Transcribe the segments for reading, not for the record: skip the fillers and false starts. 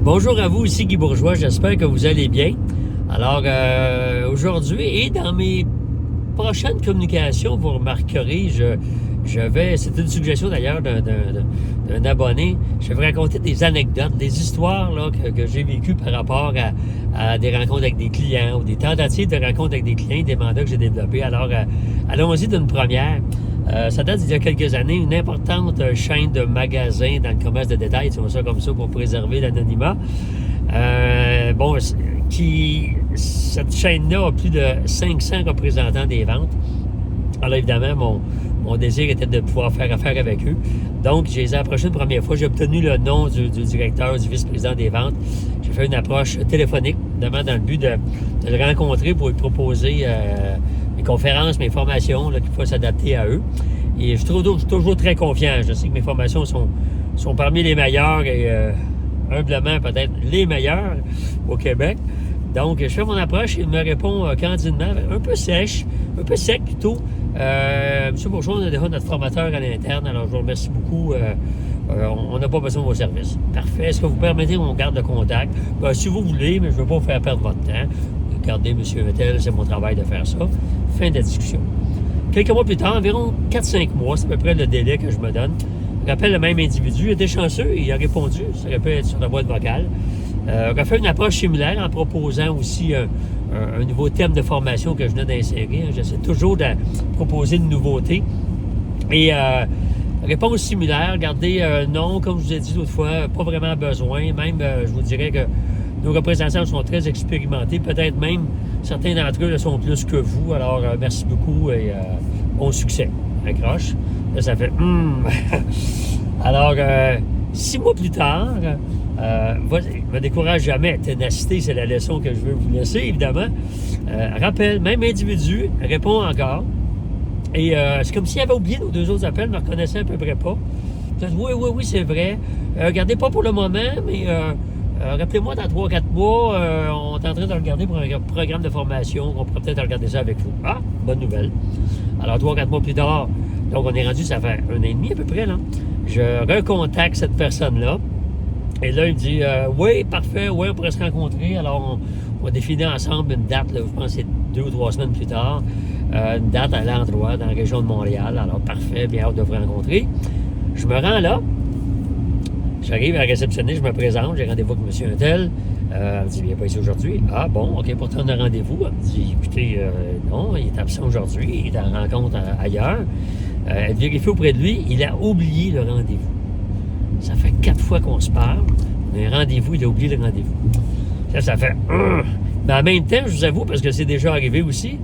Bonjour à vous, ici Guy Bourgeois, j'espère que vous allez bien. Alors, aujourd'hui et dans mes prochaines communications, vous remarquerez, c'est une suggestion d'ailleurs d'un abonné, je vais vous raconter des anecdotes, des histoires là, que j'ai vécues par rapport à des rencontres avec des clients ou des tentatives de rencontres avec des clients, des mandats que j'ai développés. Alors, allons-y d'une première. Ça date d'il y a quelques années, une importante chaîne de magasins dans le commerce de détail, c'est ça comme ça pour préserver l'anonymat. Cette chaîne-là a plus de 500 représentants des ventes. Alors évidemment, mon désir était de pouvoir faire affaire avec eux. Donc, je les ai approchés une première fois. J'ai obtenu le nom du directeur, du vice-président des ventes. J'ai fait une approche téléphonique, évidemment dans le but de le rencontrer pour lui proposer mes conférences, mes formations, là, qu'il faut s'adapter à eux. Et je suis toujours très confiant. Je sais que mes formations sont parmi les meilleures et humblement peut-être les meilleures au Québec. Donc, je fais mon approche et il me répond candidement, un peu sec plutôt. Monsieur Bourgeois, on a déjà notre formateur à l'interne, alors je vous remercie beaucoup. On n'a pas besoin de vos services. Parfait. Est-ce que vous permettez qu'on garde le contact? Si vous voulez, mais je ne veux pas vous faire perdre votre temps. Regardez, monsieur Vettel, c'est mon travail de faire ça. Fin de la discussion. Quelques mois plus tard, environ 4-5 mois, c'est à peu près le délai que je me donne. Je rappelle le même individu, il était chanceux, il a répondu, ça aurait pu être sur la boîte vocale. On a fait une approche similaire en proposant aussi un nouveau thème de formation que je venais d'insérer. J'essaie toujours de proposer une nouveauté. Et réponse similaire, regardez, non, comme je vous ai dit l'autre fois, pas vraiment besoin. Même, je vous dirais que nos représentants sont très expérimentés. Peut-être même, certains d'entre eux le sont plus que vous. Alors, merci beaucoup et bon succès. Accroche. Là, ça fait Alors, 6 mois plus tard, me décourage jamais. Ténacité, c'est la leçon que je veux vous laisser, évidemment. Rappel, même individu, répond encore. Et c'est comme s'il avait oublié nos 2 autres appels, ne me reconnaissait à peu près pas. Oui, c'est vrai. Regardez pas pour le moment, mais rappelez-moi dans 3-4 mois, on est en train de regarder pour un programme de formation. On pourrait peut-être regarder ça avec vous. Ah, bonne nouvelle. Alors, 3-4 mois plus tard, donc on est rendu, ça fait 1 an et demi à peu près, là. Je recontacte cette personne-là. Et là, il me dit, oui, parfait, oui, on pourrait se rencontrer. Alors, on va définir ensemble une date, là, je pense que c'est 2 ou 3 semaines plus tard, une date à l'endroit, dans la région de Montréal. Alors, parfait, bien hâte de vous rencontrer. Je me rends là. J'arrive à la réceptionniste, je me présente, j'ai rendez-vous avec M. Untel. Elle me dit, il vient pas ici aujourd'hui. Ah bon, OK, pourtant on a rendez-vous. Elle me dit, écoutez, non, il est absent aujourd'hui, il est en rencontre ailleurs. Elle vérifie auprès de lui, il a oublié le rendez-vous. Ça fait 4 fois qu'on se parle. On a un rendez-vous, il a oublié le rendez-vous. Ça fait... Mais en même temps, je vous avoue, parce que c'est déjà arrivé aussi,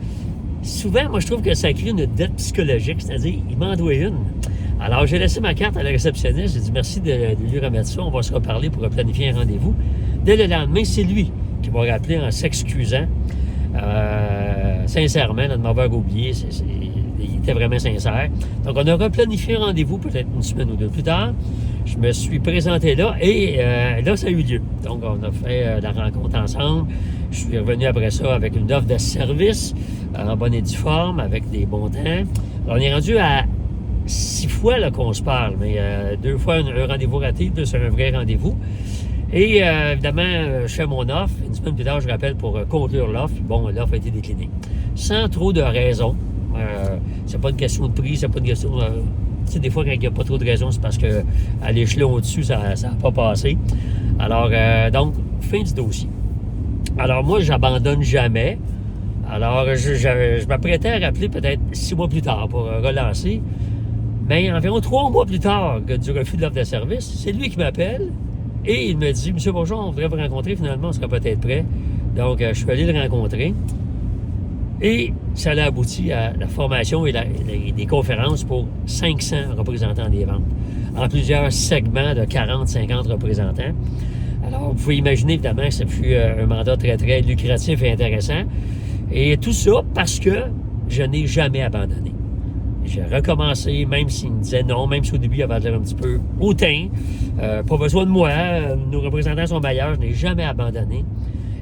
souvent, moi, je trouve que ça crée une dette psychologique, c'est-à-dire, il m'en doit une. Alors, j'ai laissé ma carte à la réceptionniste, j'ai dit merci de lui remettre ça, on va se reparler pour planifier un rendez-vous. Dès le lendemain, c'est lui qui m'a rappelé en s'excusant. Sincèrement, de m'avoir oublié, il était vraiment sincère. Donc, on a replanifié un rendez-vous peut-être 1 semaine ou 2 plus tard. Je me suis présenté là et là, ça a eu lieu. Donc, on a fait la rencontre ensemble. Je suis revenu après ça avec une offre de service en bonne et due forme, avec des bons temps. Alors, on est rendu à 6 fois là, qu'on se parle, mais 2 fois un rendez-vous raté, plus un vrai rendez-vous. Et évidemment, je fais mon offre. 1 semaine plus tard, je rappelle pour conclure l'offre. Bon, l'offre a été déclinée. Sans trop de raison. C'est pas une question de prix, c'est pas une question... tu sais, des fois, quand il n'y a pas trop de raison, c'est parce que à l'échelon au-dessus, ça n'a pas passé. Alors, donc, fin du dossier. Alors, moi, j'abandonne jamais. Alors, je m'apprêtais à rappeler peut-être 6 mois plus tard pour relancer. Mais environ 3 mois plus tard du refus de l'offre de service, c'est lui qui m'appelle et il me dit « Monsieur Bourgeois, on voudrait vous rencontrer, finalement, on sera peut-être prêt. » Donc, je suis allé le rencontrer. Et ça a abouti à la formation et des conférences pour 500 représentants des ventes, en plusieurs segments de 40-50 représentants. Alors, vous pouvez imaginer, évidemment, que ça fut un mandat très, très lucratif et intéressant. Et tout ça parce que je n'ai jamais abandonné. J'ai recommencé, même s'il me disait non, même si au début, il avait l'air un petit peu hautain. Pas besoin de moi, nos représentants sont meilleurs, je n'ai jamais abandonné.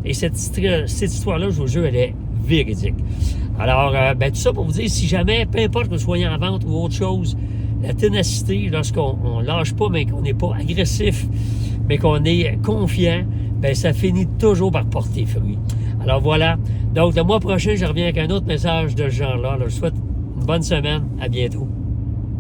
Et cette histoire-là, je vous jure, elle est véridique. Alors, tout ça pour vous dire, si jamais, peu importe que vous soyez en vente ou autre chose, la ténacité, lorsqu'on lâche pas, mais qu'on n'est pas agressif, mais qu'on est confiant, bien, ça finit toujours par porter fruit. Alors voilà. Donc, le mois prochain, je reviens avec un autre message de ce genre-là. Alors, je vous souhaite une bonne semaine. À bientôt.